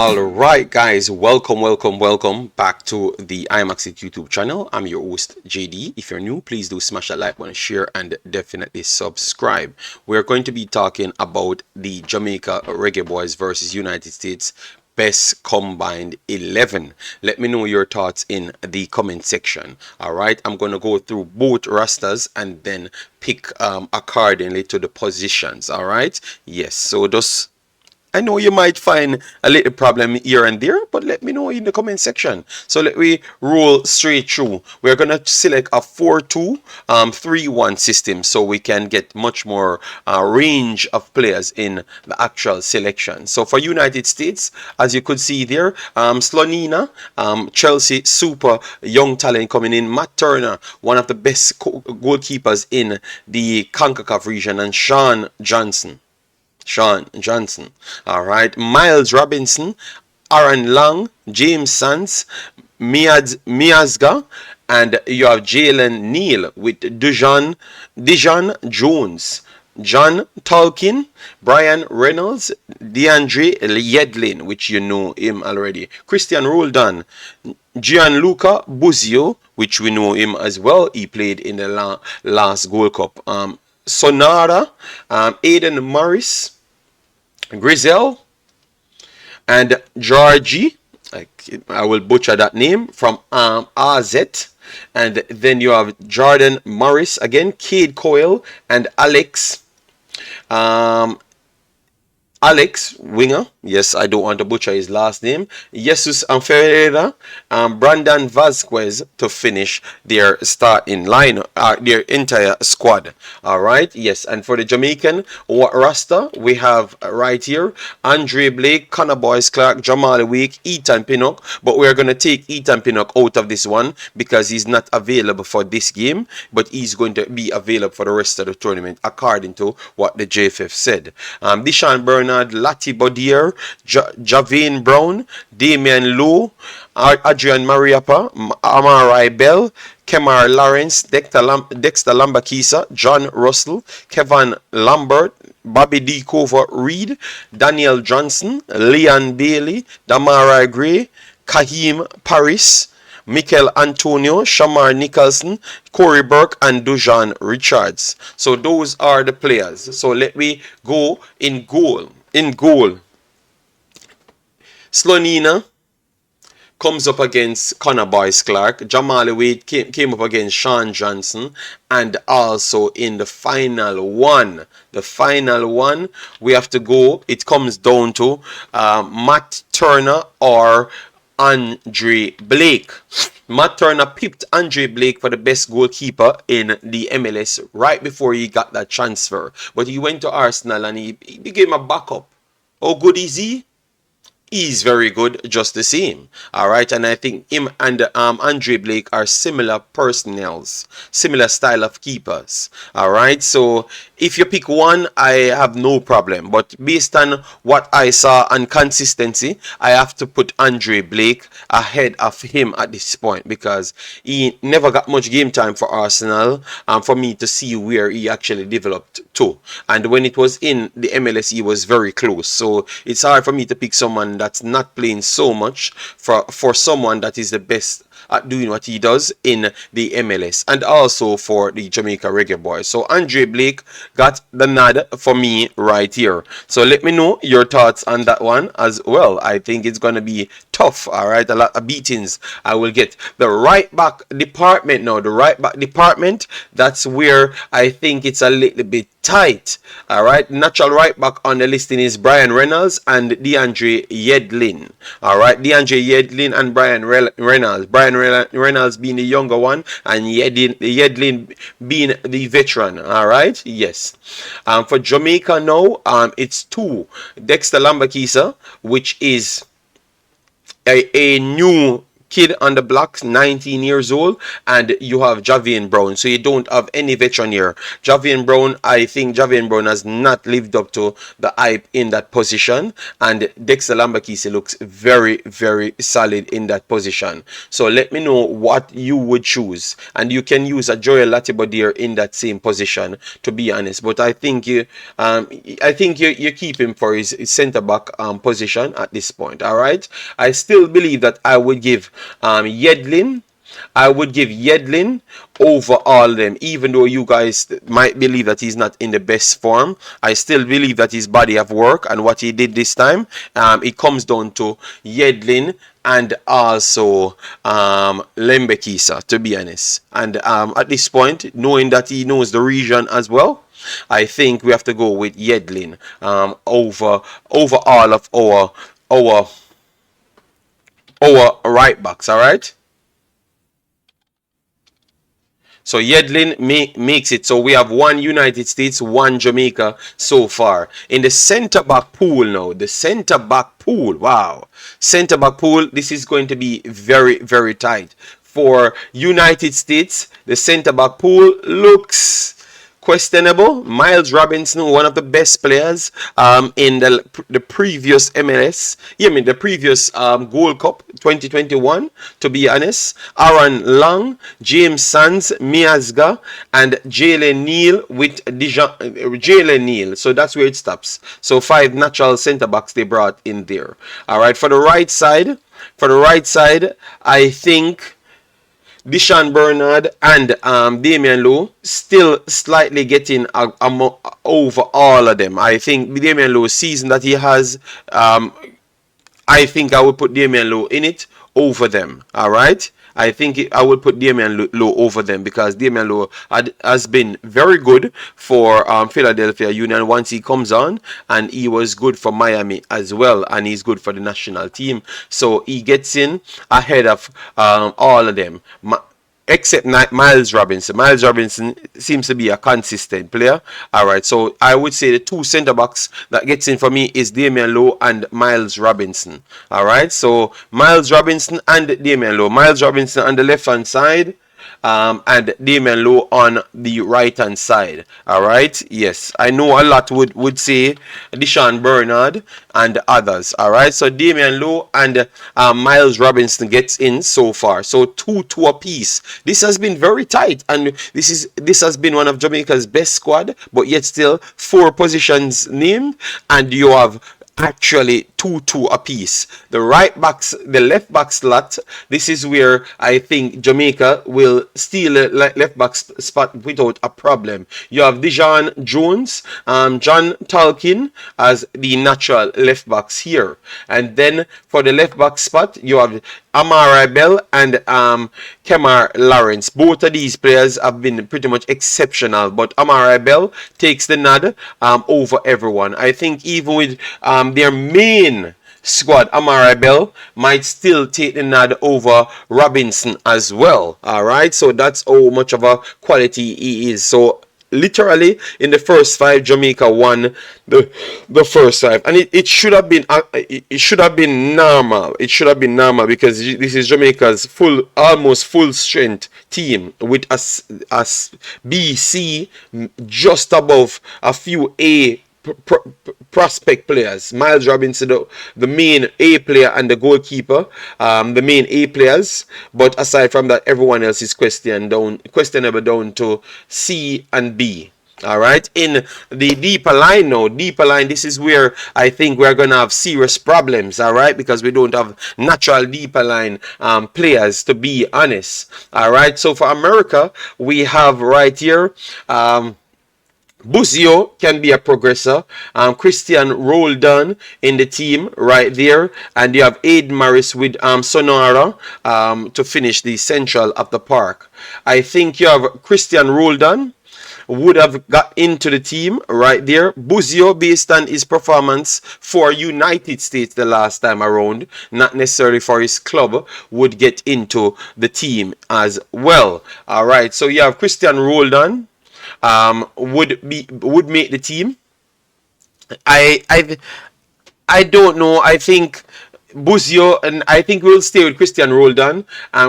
All right, guys, welcome back to the Imaxit YouTube channel. I'm your host, JD. If you're new, please do smash that like button, share, and definitely subscribe. We're going to be talking about the Jamaica Reggae Boyz versus United States best combined 11. Let me know your thoughts in the comment section. All right, I'm going to go through both rosters and then pick accordingly to the positions. All right, yes, so just I know you might find a little problem here and there, but let me know in the comment section. So let me roll straight through. We're going to select a 4-2-3-1 system so we can get much more range of players in the actual selection. So for United States, as you could see there, Slonina, Chelsea, super young talent coming in. Matt Turner, one of the best goalkeepers in the Concacaf region, and Sean Johnson. All right. Miles Robinson, Aaron Long, James Sands, Miazga, and you have Jalen Neal with Dijon Jones, John Tolkien, Brian Reynolds, DeAndre Yedlin, which you know him already, Christian Roldan, Gianluca Buzio, which we know him as well. He played in the last Gold Cup. Sonara, Aiden Morris, Grizel, and Georgie. I will butcher that name, from AZ. And then you have Jordan Morris again, Cade Coyle, and Alex Winger. Yes, I don't want to butcher his last name. Jesus Ferreira, Brandon Vasquez to finish their starting line, their entire squad. All right, yes. And for the Jamaican roster, we have right here Andre Blake, Connor Boyce Clark, Jamal Wake, Ethan Pinnock. But we're going to take Ethan Pinnock out of this one because he's not available for this game, but he's going to be available for the rest of the tournament according to what the JFF said. Deshaun Bernard, Lati Bodier, Javane Brown, Damian Lowe, Adrian Mariappa, Amarai Bell, Kemar Lawrence, Dexter Lambakisa, John Russell, Kevin Lambert, Bobby D. Cover Reed, Daniel Johnson, Leon Bailey, Demarai Gray, Kahim Paris, Mikel Antonio, Shamar Nicholson, Corey Burke, and Dujan Richards. So those are the players. So let me go in goal. Slonina comes up against Connor Boyce Clark. Jamal Wade came up against Sean Johnson. And also in the final one, we have to go. It comes down to Matt Turner or Andre Blake. Matt Turner picked Andre Blake for the best goalkeeper in the MLS right before he got that transfer. But he went to Arsenal and he became a backup. How good is he? He's very good just the same. All right, and I think him and Andre Blake are similar personnels, similar style of keepers. All right, so if you pick one, I have no problem, but based on what I saw and consistency, I have to put Andre Blake ahead of him at this point because he never got much game time for Arsenal, for me to see where he actually developed to. And when it was in the MLS, he was very close, so it's hard for me to pick someone that's not playing so much for someone that is the best at doing what he does in the MLS, and also for the Jamaica Reggae Boyz. So Andre Blake got the nod for me right here. So let me know your thoughts on that one as well. I think it's going to be tough. All right, a lot of beatings I will get. The right back department now, that's where I think it's a little bit tight. All right, natural right back on the listing is Brian Reynolds and DeAndre Yedlin. All right, DeAndre Yedlin and Brian Reynolds. Brian Reynolds being the younger one and Yedlin being the veteran. All right, yes. For Jamaica now, it's two. Dexter Lambakisa, which is a new kid on the block, 19 years old, and you have Javian Brown. So you don't have any veteran here. Javian Brown, I think Javian Brown has not lived up to the hype in that position, and Dexter Lambakisi looks very, very solid in that position. So let me know what you would choose, and you can use a Joel Latibodier in that same position, to be honest. But I think you keep him for his centre back position at this point. All right. I still believe that I would give Yedlin. I would give Yedlin over all of them, even though you guys might believe that he's not in the best form. I still believe that his body of work and what he did this time, it comes down to Yedlin and also Lembekisa, to be honest. And at this point, knowing that he knows the region as well, I think we have to go with Yedlin over all of our right backs. All right. So Yedlin makes it. So we have one United States, one Jamaica so far. In the centre back pool now, the centre back pool, wow. Centre back pool, this is going to be very, very tight. For United States, the centre back pool looks questionable. Miles Robinson, one of the best players in the previous MLS, the previous Gold Cup 2021, to be honest. Aaron Long, James Sands, Miazga, and Jalen Neal with Jalen Neal. So that's where it stops. So 5 natural centre backs they brought in there. All right, for the right side, I think Deshaun Bernard and Damian Lowe still slightly getting over all of them. I think Damian Lowe's season that he has, I think I would put Damian Lowe in it over them. All right. I think I would put Damian Lowe over them, because Damian Lowe has been very good for Philadelphia Union once he comes on, and he was good for Miami as well, and he's good for the national team. So he gets in ahead of all of them. Except Miles Robinson. Miles Robinson seems to be a consistent player. All right, so I would say the 2 centre backs that gets in for me is Damian Lowe and Miles Robinson. All right, so Miles Robinson and Damian Lowe. Miles Robinson on the left hand side, and Damian Lowe on the right hand side. All right, yes, I know a lot would say Deshaun Bernard and others. All right, so Damian Lowe and Miles Robinson gets in so far. So 2-2 apiece. This has been very tight, and this has been one of Jamaica's best squad, but yet still 4 positions named, and you have actually 2-2 apiece. The left back slot, this is where I think Jamaica will steal a left back spot without a problem. You have Dijon Jones, John Talkin as the natural left backs here, and then for the left back spot you have Amara Bell and Kemar Lawrence. Both of these players have been pretty much exceptional, but Amara Bell takes the nod over everyone. I think even with their main squad, Amara Bell might still take the nod over Robinson as well. All right, so that's how much of a quality he is. So literally in the first 5, Jamaica won the first 5, and it should have been normal. It should have been normal, because this is Jamaica's almost full strength team with a B, C, just above a few A prospect players. Miles Robinson, the main A player, and the goalkeeper, the main A players. But aside from that, everyone else is questionable down to C and B. All right, in the deeper line now, this is where I think we're gonna have serious problems. All right, because we don't have natural deeper line players, to be honest. All right, so for America, we have right here Buzio can be a progressor. Christian Roldan in the team right there. And you have Aid Morris with Sonora to finish the central of the park. I think you have Christian Roldan would have got into the team right there. Buzio, based on his performance for United States the last time around, not necessarily for his club, would get into the team as well. All right, so you have Christian Roldan. Would make the team. I don't know. I think Buzio, and I think we'll stay with Christian Roldan.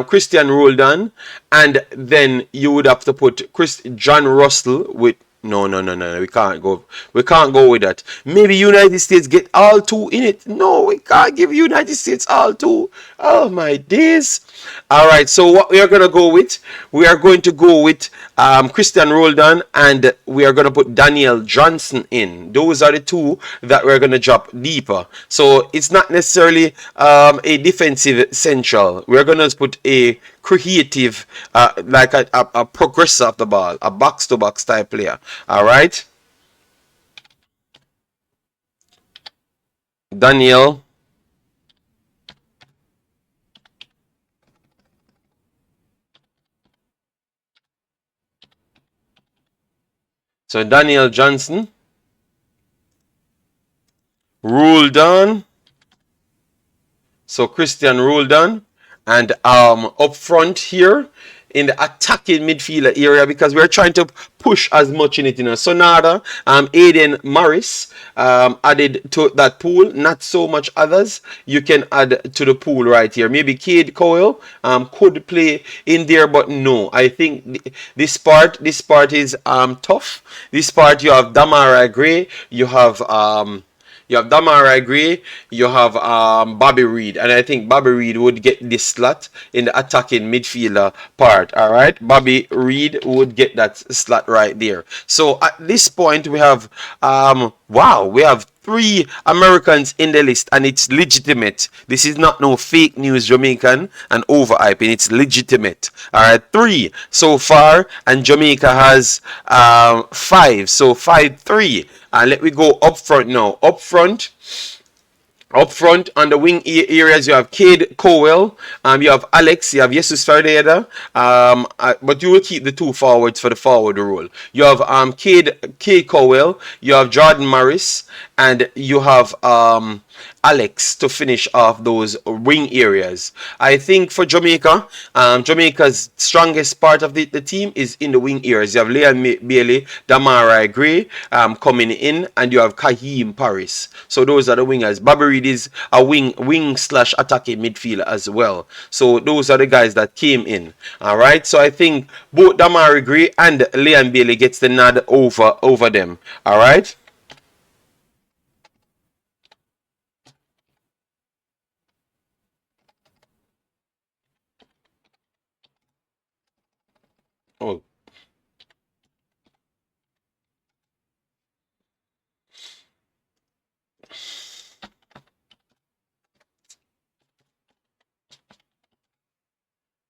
Christian Roldan, and then you would have to put John Russell with. No, no, no, no, no. We can't go. We can't go with that. Maybe United States get all two in it. No, we can't give United States all two. Oh my days. All right. So what we are gonna go with? We are going to go with Christian Roldan, and we are gonna put Daniel Johnson in. Those are the two that we're gonna drop deeper. So it's not necessarily a defensive central. We're gonna put a creative, like a progressor of the ball, a box-to-box type player. All right, Daniel. So Daniel Johnson, Roldan. So Christian Roldan, and up front here in the attacking midfielder area, because we're trying to push as much in it. Sonada, Aiden Morris added to that pool. Not so much others you can add to the pool right here. Maybe Cade Cowell could play in there, but no. I think this part is tough. This part you have Demarai Gray, you have Demarai Gray, you have Bobby Reed, and I think Bobby Reed would get this slot in the attacking midfielder part. All right, Bobby Reed would get that slot right there. So at this point we have wow, we have 3 Americans in the list, and it's legitimate. This is not no fake news Jamaican and overhyping. It's legitimate. All right, 3 so far, and Jamaica has 5. So 5-3. And let me go up front now. Up front on the wing areas, you have Cade Cowell, you have Alex, you have Jesus Ferdeda, but you will keep the 2 forwards for the forward role. You have Cade Cowell, you have Jordan Morris, and you have Alex to finish off those wing areas. I think for Jamaica, Jamaica's strongest part of the team is in the wing areas. You have Liam Bailey, Demarai Gray coming in, and you have Kaheem Paris. So those are the wingers. Bobby Reed is a wing slash attacking midfielder as well. So those are the guys that came in. All right. So I think both Demarai Gray and Liam Bailey gets the nod over them. All right. Oh.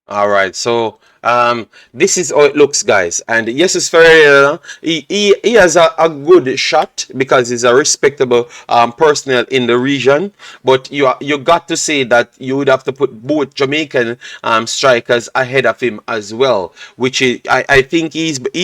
All right, so this is how it looks, guys. And Jesus Ferreira, he has a good shot because he's a respectable personnel in the region. But you got to say that you would have to put both Jamaican strikers ahead of him as well. Which is, I think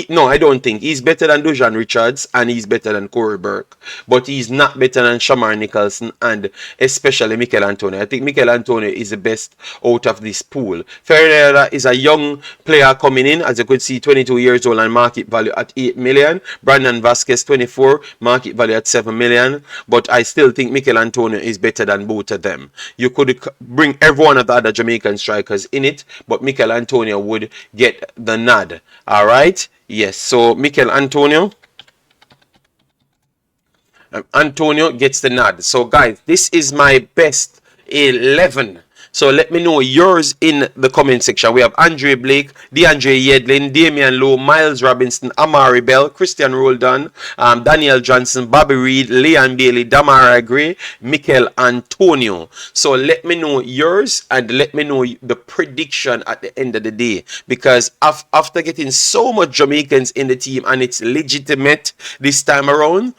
no, I don't think he's better than Dujan Richards, and he's better than Corey Burke. But he's not better than Shamar Nicholson and especially Mikel Antonio. I think Mikel Antonio is the best out of this pool. Ferreira is a young player coming in, as you could see, 22 years old and market value at 8 million. Brandon Vasquez, 24, market value at 7 million. But I still think Mikel Antonio is better than both of them. You could bring every one of the other Jamaican strikers in it, but Mikel Antonio would get the nod. All right? Yes, so Mikel Antonio. Antonio gets the nod. So, guys, this is my best 11. So let me know yours in the comment section. We have Andre Blake, DeAndre Yedlin, Damian Lowe, Miles Robinson, Amari Bell, Christian Roldan, Daniel Johnson, Bobby Reed, Leon Bailey, Demarai Gray, Mikel Antonio. So let me know yours, and let me know the prediction at the end of the day. Because after getting so much Jamaicans in the team, and it's legitimate this time around,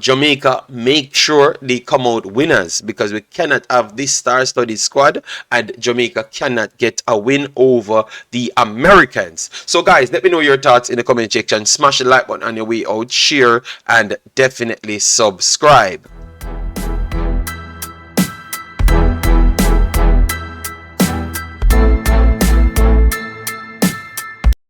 Jamaica make sure they come out winners, because we cannot have this star-studded squad and Jamaica cannot get a win over the Americans. So guys, let me know your thoughts in the comment section. Smash the like button on your way out, share, and definitely subscribe.